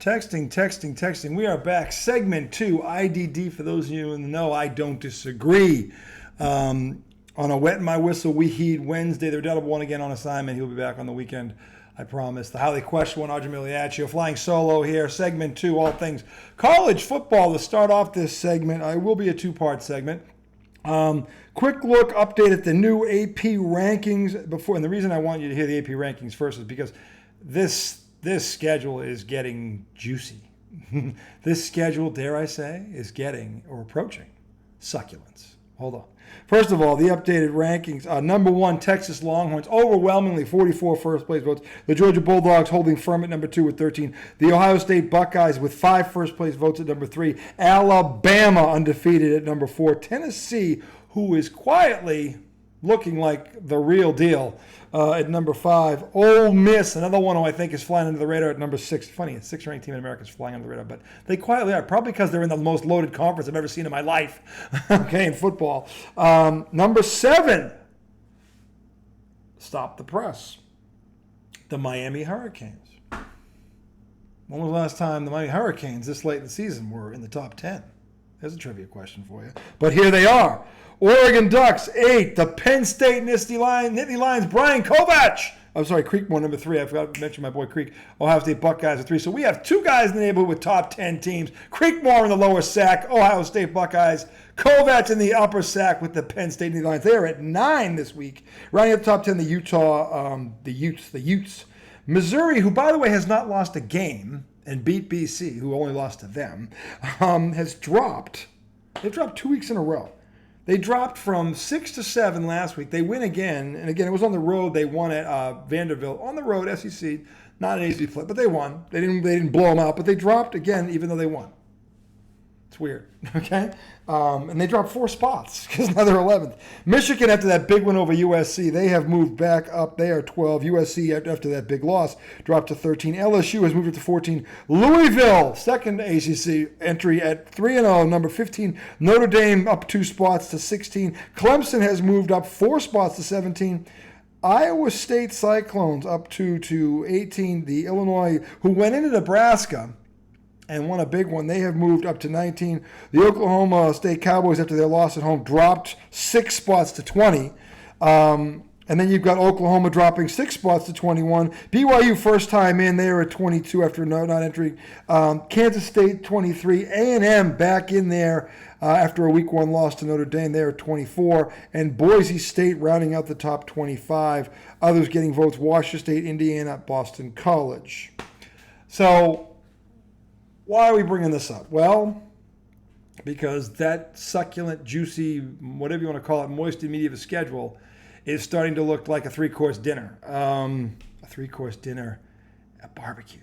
Texting. We are back. Segment 2, IDD. For those of you in the know, I don't disagree. On a wet my whistle, we heed Wednesday. The redoubtable one again on assignment. He'll be back on the weekend, I promise. The highly questionable one, Arjun Miliaccio, flying solo here. Segment 2, all things college football. To start off this segment, it will be a two-part segment. Quick look, update at the new AP rankings before. And the reason I want you to hear the AP rankings first is because this schedule is getting juicy. This schedule, dare I say, is getting or approaching succulence. Hold on. First of all, the updated rankings. Number 1, Texas Longhorns, overwhelmingly 44 first-place votes. The Georgia Bulldogs holding firm at number 2 with 13. The Ohio State Buckeyes with 5 first-place votes at number 3. Alabama undefeated at number 4. Tennessee, who is quietly looking like the real deal, at number 5. Ole Miss, another one who I think is flying under the radar at number 6. Funny, a 6th-ranked team in America is flying under the radar, but they quietly are, probably because they're in the most loaded conference I've ever seen in my life, okay, in football. Number 7, stop the press, the Miami Hurricanes. When was the last time the Miami Hurricanes this late in the season were in the top 10? There's a trivia question for you. But here they are. Oregon Ducks, 8. The Penn State Nittany Lions, Brian Kovach. I'm sorry, Creekmore, number 3. I forgot to mention my boy Creek. Ohio State Buckeyes at 3. So we have 2 guys in the neighborhood with top 10 teams. Creekmore in the lower sack, Ohio State Buckeyes. Kovach in the upper sack with the Penn State Nittany Lions. They are at 9 this week. Rounding up the top 10, the Utah, the Utes. Missouri, who, by the way, has not lost a game and beat BC, who only lost to them, has dropped. They've dropped 2 weeks in a row. They dropped from 6 to 7 last week. They win again, and again, it was on the road. They won at Vanderbilt on the road, SEC. Not an easy play, but they won. They didn't blow them out, but they dropped again, even though they won. It's weird, okay? And they dropped 4 spots because now they're 11th. Michigan, after that big win over USC, they have moved back up. They are 12. USC, after that big loss, dropped to 13. LSU has moved up to 14. Louisville, second ACC entry at 3-0, number 15. Notre Dame up 2 spots to 16. Clemson has moved up 4 spots to 17. Iowa State Cyclones up to 18. The Illinois, who went into Nebraska and won a big one, they have moved up to 19. The Oklahoma State Cowboys, after their loss at home, dropped 6 spots to 20. And then you've got Oklahoma dropping 6 spots to 21. BYU, first time in, they are at 22 after not entering. Kansas State, 23. A&M back in there after a week 1 loss to Notre Dame. They are 24. And Boise State rounding out the top 25. Others getting votes: Washington State, Indiana, Boston College. So why are we bringing this up? Well, because that succulent, juicy, whatever you want to call it, moist and meaty of a schedule is starting to look like a 3-course dinner. A 3-course dinner at barbecue.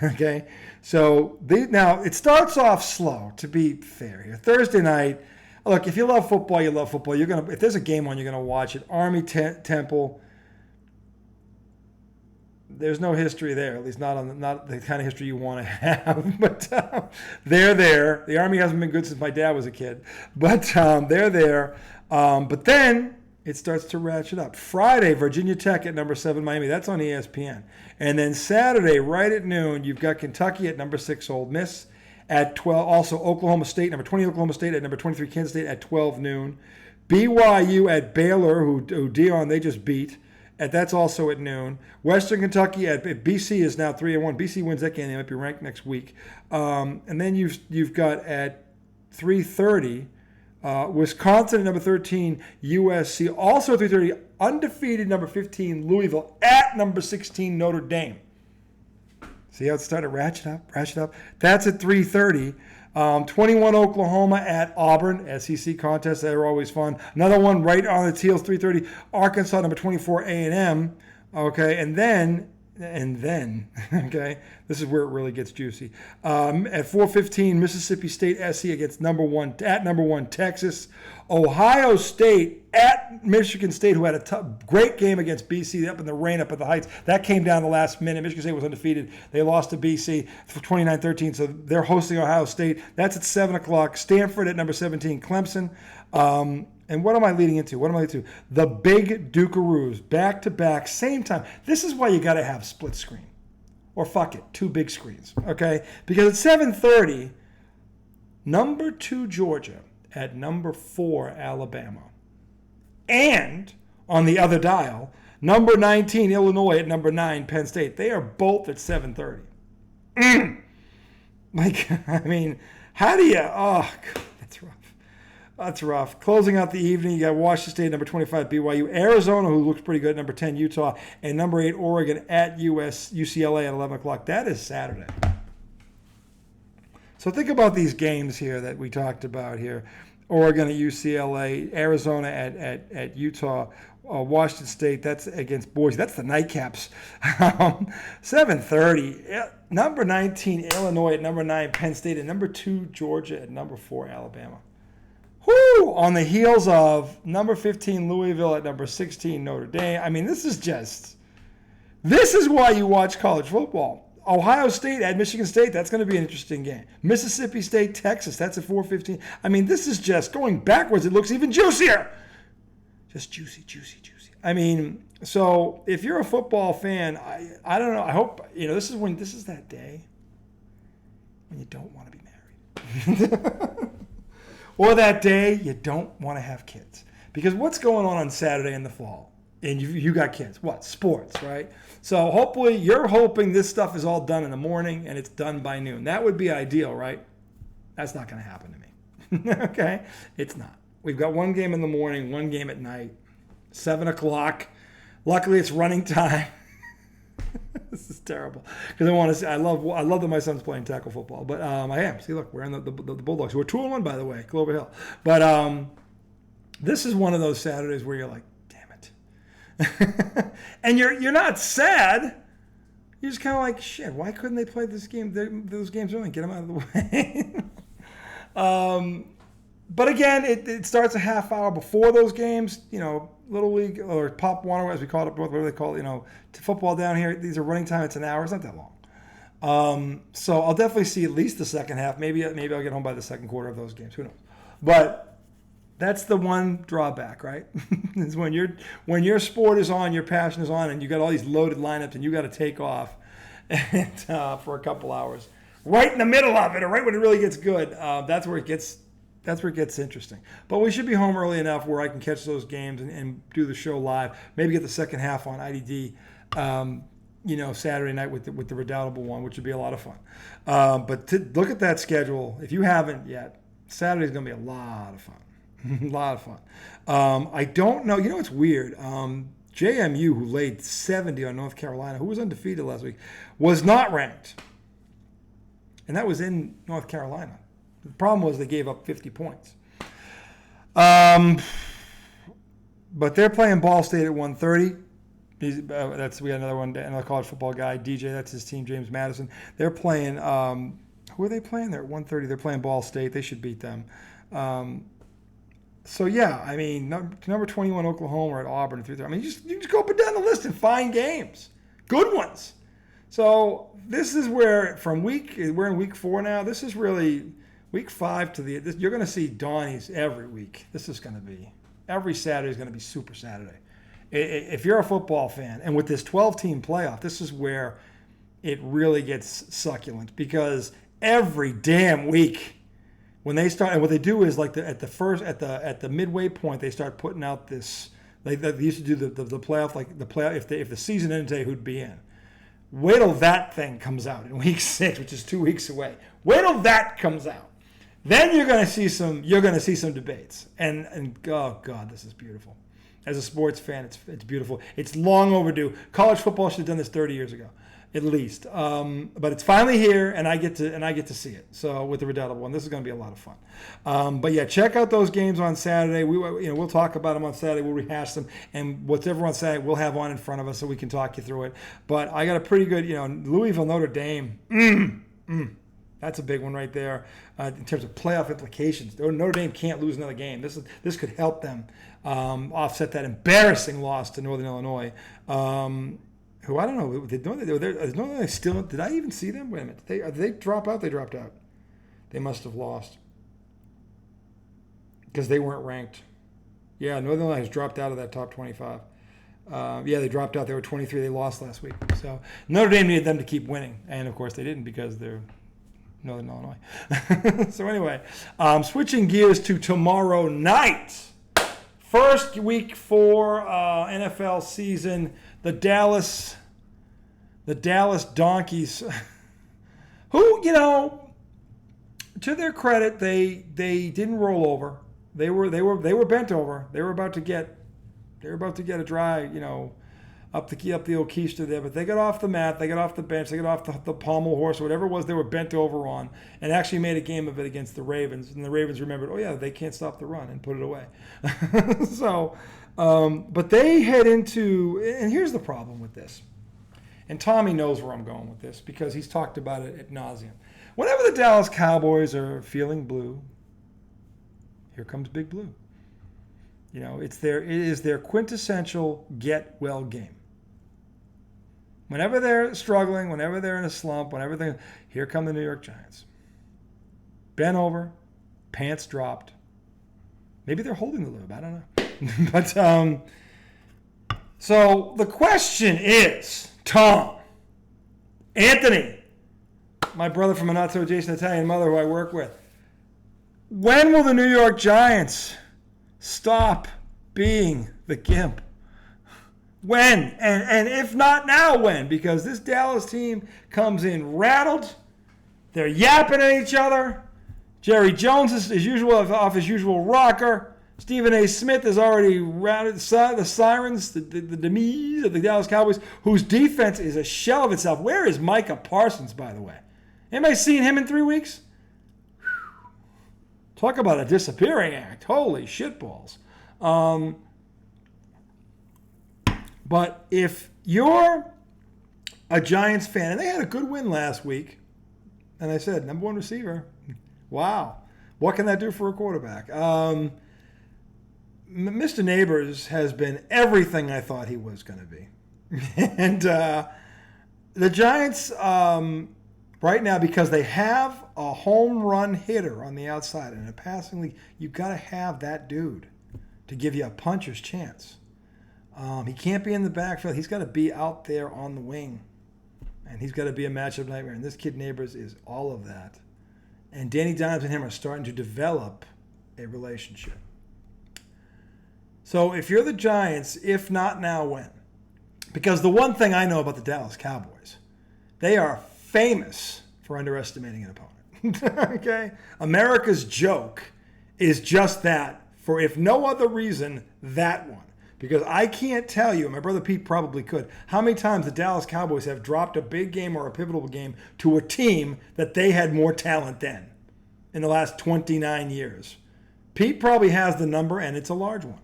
Okay? So now it starts off slow, to be fair here. Thursday night, look, if you love football, you love football. If there's a game on, you're going to watch it. Army Temple. There's no history there, at least not the kind of history you want to have. But they're there. The Army hasn't been good since my dad was a kid. But they're there. But then it starts to ratchet up. Friday, Virginia Tech at number 7, Miami. That's on ESPN. And then Saturday, right at noon, you've got Kentucky at number 6, Ole Miss at 12. Also, Oklahoma State, number 20, Oklahoma State at number 23, Kansas State at 12 noon. BYU at Baylor, who Deion they just beat. That's also at noon. Western Kentucky at BC is now 3-1. BC wins that game. They might be ranked next week. And then you've got at 3:30 Wisconsin at number 13. USC also at 3:30. Undefeated number 15 Louisville at number 16 Notre Dame. See how it's starting to ratchet up? That's at 3:30. 21 Oklahoma at Auburn, SEC contests, they're always fun. Another one right on its heels, 3:30, Arkansas, number 24, A&M. Okay, and then, okay, this is where it really gets juicy. At 4:15, Mississippi State SC against number 1 Texas. Ohio State at Michigan State, who had a great game against BC up in the rain up at the Heights. That came down the last minute. Michigan State was undefeated. They lost to BC for 29-13, so they're hosting Ohio State. That's at 7 o'clock. Stanford at number 17, Clemson. And what am I leading into? The big Dukeroos, back-to-back, same time. This is why you got to have split screen. or fuck it, 2 big screens, okay? Because at 7:30, number 2 Georgia at number 4 Alabama. And on the other dial, number 19 Illinois at number 9 Penn State. They are both at 7:30. Like, I mean, how do you, oh, God, that's rough. That's rough. Closing out the evening, you got Washington State, number 25 BYU, Arizona, who looks pretty good, number 10 Utah, and number 8 Oregon at UCLA at 11 o'clock. That is Saturday. So think about these games here that we talked about here. Oregon at UCLA, Arizona at Utah, Washington State, that's against Boise. That's the nightcaps. 7:30, number 19 Illinois at number 9 Penn State, and number 2 Georgia at number 4 Alabama. Whoo! On the heels of number 15 Louisville at number 16 Notre Dame. I mean, this is why you watch college football. Ohio State at Michigan State, that's going to be an interesting game. Mississippi State, Texas, that's at 4:15. I mean, this is just going backwards. It looks even juicier. Just juicy, juicy, juicy. I mean, so if you're a football fan, I don't know. I hope, this is that day when you don't want to be married. Or that day you don't want to have kids. Because what's going on Saturday in the fall? And you got kids. What? Sports, right? So hopefully you're hoping this stuff is all done in the morning and it's done by noon. That would be ideal, right? That's not going to happen to me. Okay? It's not. We've got one game in the morning, one game at night, 7 o'clock. Luckily, it's running time. This is terrible because I want to see. I love that my son's playing tackle football, but I am. See, look, we're in the Bulldogs, who are 2-1 by the way, Clover Hill. But this is one of those Saturdays where you're like, damn it, and you're not sad. You're just kind of like, shit. Why couldn't they play this game? Those games early, get them out of the way. But again, it starts a half hour before those games. Little League or Pop Warner, as we call it, whatever they call it, to football down here. These are running time. It's an hour. It's not that long. So I'll definitely see at least the second half. Maybe I'll get home by the second quarter of those games. Who knows? But that's the one drawback, right? Is when your sport is on, your passion is on, and you got all these loaded lineups, and you got to take off for a couple hours, right in the middle of it, or right when it really gets good. That's where it gets interesting. But we should be home early enough where I can catch those games and do the show live. Maybe get the second half on IDD, Saturday night with the Redoubtable one, which would be a lot of fun. But look at that schedule. If you haven't yet, Saturday's going to be a lot of fun. A lot of fun. I don't know. It's weird. JMU, who laid 70 on North Carolina, who was undefeated last week, was not ranked. And that was in North Carolina. The problem was they gave up 50 points. But they're playing Ball State at 1:30. We got another college football guy, DJ. That's his team, James Madison. They're playing. Who are they playing? They're at 1:30. They're playing Ball State. They should beat them. So yeah, I mean, number 21 Oklahoma at Auburn at 3:30. I mean, you just go up and down the list and find games, good ones. So this is where we're in week 4 now. This is really. Week 5 you're going to see Donny'S every week. This is going to be, every Saturday is going to be Super Saturday. If you're a football fan, and with this 12-team playoff, this is where it really gets succulent because every damn week when they start, and what they do is like at the midway point, they start putting out this, they used to do the playoff, like the playoff, if the season ended today, who'd be in. Wait till that thing comes out in week 6, which is 2 weeks away. Wait till that comes out. Then you're going to see some debates, and oh God, this is beautiful. As a sports fan, it's beautiful. It's long overdue. College football should have done this 30 years ago, at least. But it's finally here, and I get to see it. So with the Redoubtable one, this is going to be a lot of fun. But yeah, check out those games on Saturday. We'll talk about them on Saturday. We'll rehash them, and whatever on Saturday we'll have on in front of us so we can talk you through it. But I got a pretty good, Louisville, Notre Dame. That's a big one right there in terms of playoff implications. Notre Dame can't lose another game. This could help them offset that embarrassing loss to Northern Illinois, who I don't know. Did I even see them? Wait a minute. Did they drop out? They dropped out. They must have lost because they weren't ranked. Yeah, Northern Illinois has dropped out of that top 25. They dropped out. They were 23. They lost last week. So Notre Dame needed them to keep winning. And, of course, they didn't because they're Northern Illinois. So, anyway, switching gears to tomorrow night. First week 4 NFL season. The Dallas Donkeys, who, to their credit, they didn't roll over. They were bent over. They were about to get a dry, up the old keister there. But they got off the mat, they got off the bench, they got off the pommel horse, whatever it was they were bent over on, and actually made a game of it against the Ravens. And the Ravens remembered, oh yeah, they can't stop the run, and put it away. So, but they head into, and here's the problem with this. And Tommy knows where I'm going with this because he's talked about it ad nauseum. Whenever the Dallas Cowboys are feeling blue, here comes Big Blue. It is their quintessential get well game. Whenever they're struggling, whenever they're in a slump, here come the New York Giants. Bent over, pants dropped. Maybe they're holding the lube. I don't know. But so the question is, Tom, Anthony, my brother from a not-so-adjacent Italian mother who I work with, when will the New York Giants stop being the gimp? When? And if not now, when? Because this Dallas team comes in rattled. They're yapping at each other. Jerry Jones is, as usual, off his usual rocker. Stephen A. Smith has already routed the sirens, the demise of the Dallas Cowboys, whose defense is a shell of itself. Where is Micah Parsons, by the way? Anybody seen him in 3 weeks? Talk about a disappearing act. Holy shitballs. But if you're a Giants fan, and they had a good win last week, and I said, number 1 receiver, wow. What can that do for a quarterback? Mr. Neighbors has been everything I thought he was going to be. And the Giants, right now, because they have a home run hitter on the outside and a passing league, you've got to have that dude to give you a puncher's chance. He can't be in the backfield. He's got to be out there on the wing. And he's got to be a matchup nightmare. And this kid Neighbors is all of that. And Danny Dimes and him are starting to develop a relationship. So if you're the Giants, if not now, when? Because the one thing I know about the Dallas Cowboys, they are famous for underestimating an opponent. Okay? America's joke is just that, for if no other reason, that one. Because I can't tell you, and my brother Pete probably could, how many times the Dallas Cowboys have dropped a big game or a pivotal game to a team that they had more talent than in the last 29 years. Pete probably has the number, and it's a large one.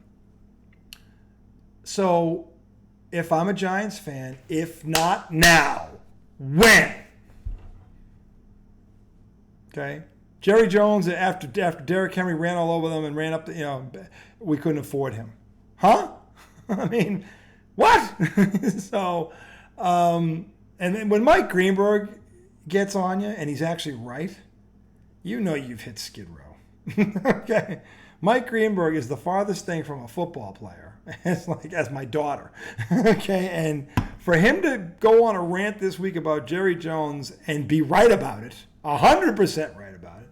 So if I'm a Giants fan, if not now, when? Okay? Jerry Jones, after Derrick Henry ran all over them and ran up, we couldn't afford him. Huh? I mean, what? So, and then when Mike Greenberg gets on you, and he's actually right, you've hit Skid Row. Okay? Mike Greenberg is the farthest thing from a football player, as my daughter. Okay? And for him to go on a rant this week about Jerry Jones and be right about it, 100% right about it,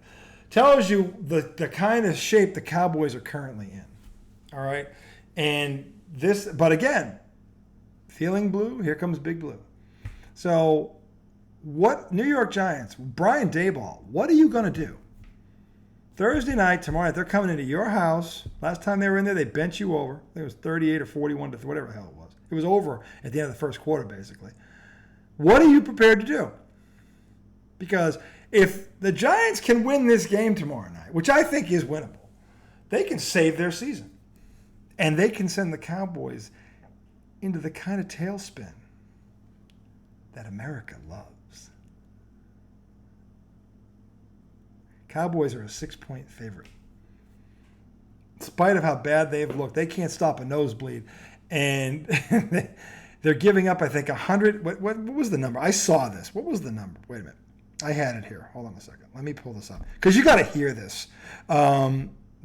tells you the kind of shape the Cowboys are currently in. All right? And but again, feeling blue, here comes Big Blue. So what, New York Giants, Brian Daboll, what are you going to do? Thursday night, tomorrow night, they're coming into your house. Last time they were in there, they bent you over. I think it was 38 or 41 to whatever the hell it was. It was over at the end of the first quarter, basically. What are you prepared to do? Because if the Giants can win this game tomorrow night, which I think is winnable, they can save their season. And they can send the Cowboys into the kind of tailspin that America loves. Cowboys are a 6-point favorite. In spite of how bad they've looked, they can't stop a nosebleed. And they're giving up, I think, 100. What was the number? I saw this. What was the number? Wait a minute. I had it here. Hold on a second. Let me pull this up. Because you got to hear this.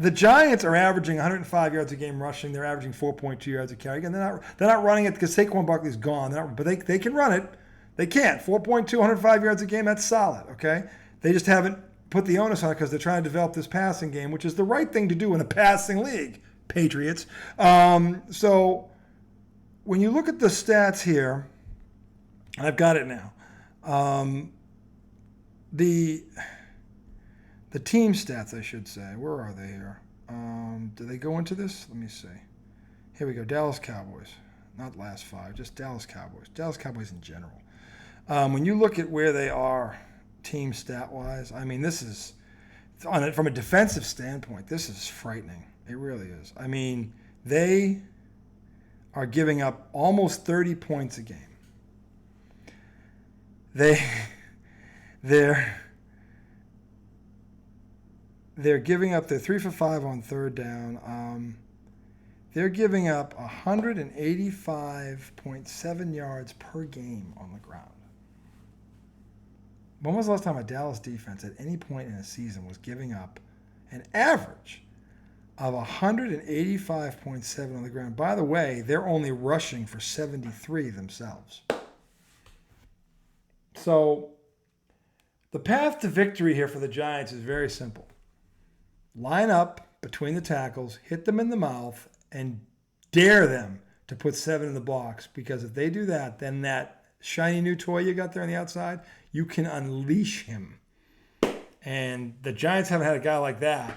The Giants are averaging 105 yards a game rushing. They're averaging 4.2 yards a carry. Again, they're not running it because Saquon Barkley's gone. But they can run it. They can't. 4.2, 105 yards a game, that's solid, okay? They just haven't put the onus on it because they're trying to develop this passing game, which is the right thing to do in a passing league, Patriots. So when you look at the stats here, I've got it now. The team stats, I should say. Where are they here? Do they go into this? Let me see. Here we go. Dallas Cowboys. Not last five, just Dallas Cowboys. Dallas Cowboys in general. When you look at where they are team stat-wise, I mean, this is, from a defensive standpoint, this is frightening. It really is. I mean, they are giving up almost 30 points a game. They're giving up, they're 3 for 5 on third down. They're giving up 185.7 yards per game on the ground. When was the last time a Dallas defense at any point in a season was giving up an average of 185.7 on the ground? By the way, they're only rushing for 73 themselves. So the path to victory here for the Giants is very simple. Line up between the tackles, hit them in the mouth, and dare them to put 7 in the box. Because if they do that, then that shiny new toy you got there on the outside, you can unleash him. And the Giants haven't had a guy like that,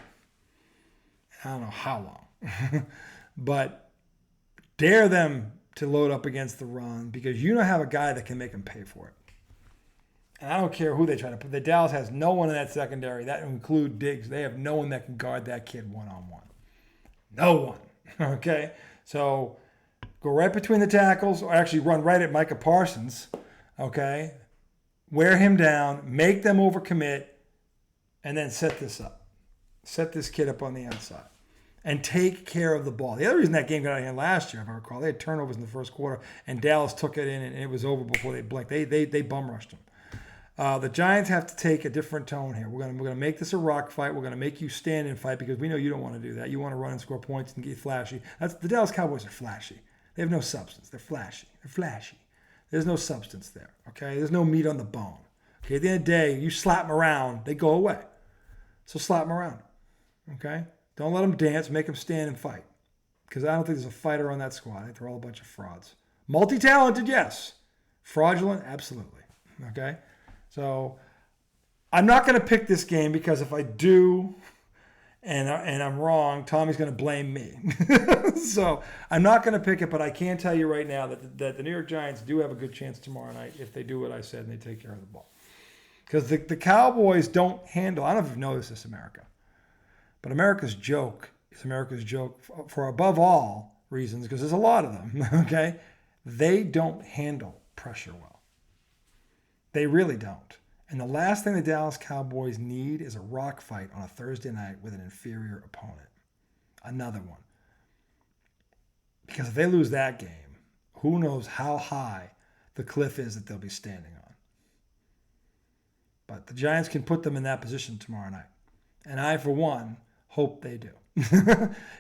I don't know how long. But dare them to load up against the run because you don't have a guy that can make them pay for it. And I don't care who they try to put. The Dallas has no one in that secondary. That include Diggs. They have no one that can guard that kid one-on-one. No one. Okay? So go right between the tackles, or actually run right at Micah Parsons. Okay? Wear him down, make them overcommit, and then set this up. Set this kid up on the outside. And take care of the ball. The other reason that game got out of hand last year, if I recall, they had turnovers in the first quarter, and Dallas took it in, and it was over before they blinked. They bum rushed them. The Giants have to take a different tone here. We're gonna make this a rock fight. We're gonna make you stand and fight because we know you don't want to do that. You want to run and score points and get flashy. The Dallas Cowboys are flashy. They have no substance. They're flashy. There's no substance there. Okay, there's no meat on the bone. Okay, at the end of the day, you slap them around, they go away. So slap them around. Okay, don't let them dance. Make them stand and fight. Because I don't think there's a fighter on that squad. I think they're all a bunch of frauds. Multi-talented, yes. Fraudulent, absolutely. Okay. So I'm not going to pick this game because if I do and I'm wrong, Tommy's going to blame me. So I'm not going to pick it, but I can tell you right now that the New York Giants do have a good chance tomorrow night if they do what I said and they take care of the ball. Because the Cowboys don't handle, I don't know if you've noticed this, America, but America's joke is America's joke for above all reasons, because there's a lot of them, okay? They don't handle pressure well. They really don't. And the last thing the Dallas Cowboys need is a rock fight on a Thursday night with an inferior opponent. Another one. Because if they lose that game, who knows how high the cliff is that they'll be standing on. But the Giants can put them in that position tomorrow night. And I, for one, hope they do.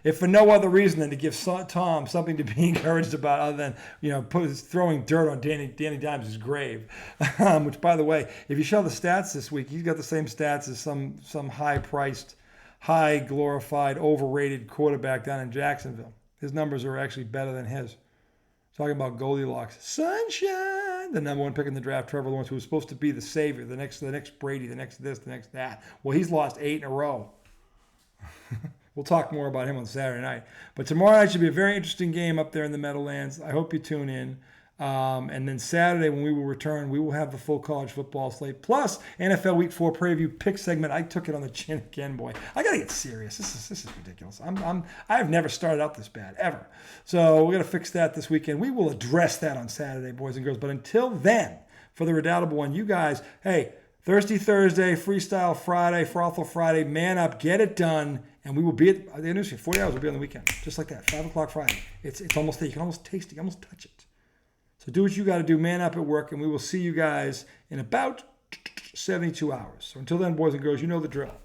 If for no other reason than to give Tom something to be encouraged about, other than throwing dirt on Danny Dimes' grave. Which, by the way, if you show the stats this week, he's got the same stats as some high-priced, high-glorified, overrated quarterback down in Jacksonville. His numbers are actually better than his. Talking about Goldilocks, sunshine. The number one pick in the draft, Trevor Lawrence, who was supposed to be the savior, the next Brady, the next this, the next that. Well, he's lost 8 in a row. We'll talk more about him on Saturday night. But tomorrow night should be a very interesting game up there in the Meadowlands. I hope you tune in. And then Saturday, when we will return, we will have the full college football slate. Plus, NFL Week 4 preview pick segment. I took it on the chin again, boy. I got to get serious. This is ridiculous. I've never started out this bad, ever. So we're going to fix that this weekend. We will address that on Saturday, boys and girls. But until then, for the Redoubtable One, you guys, hey, Thirsty Thursday, Freestyle Friday, Frothal Friday, man up, get it done. And we will be at the industry. 40 hours will be on the weekend. Just like that. 5 o'clock Friday. It's almost there. You can almost taste it. You can almost touch it. So do what you got to do. Man up at work. And we will see you guys in about 72 hours. So until then, boys and girls, you know the drill.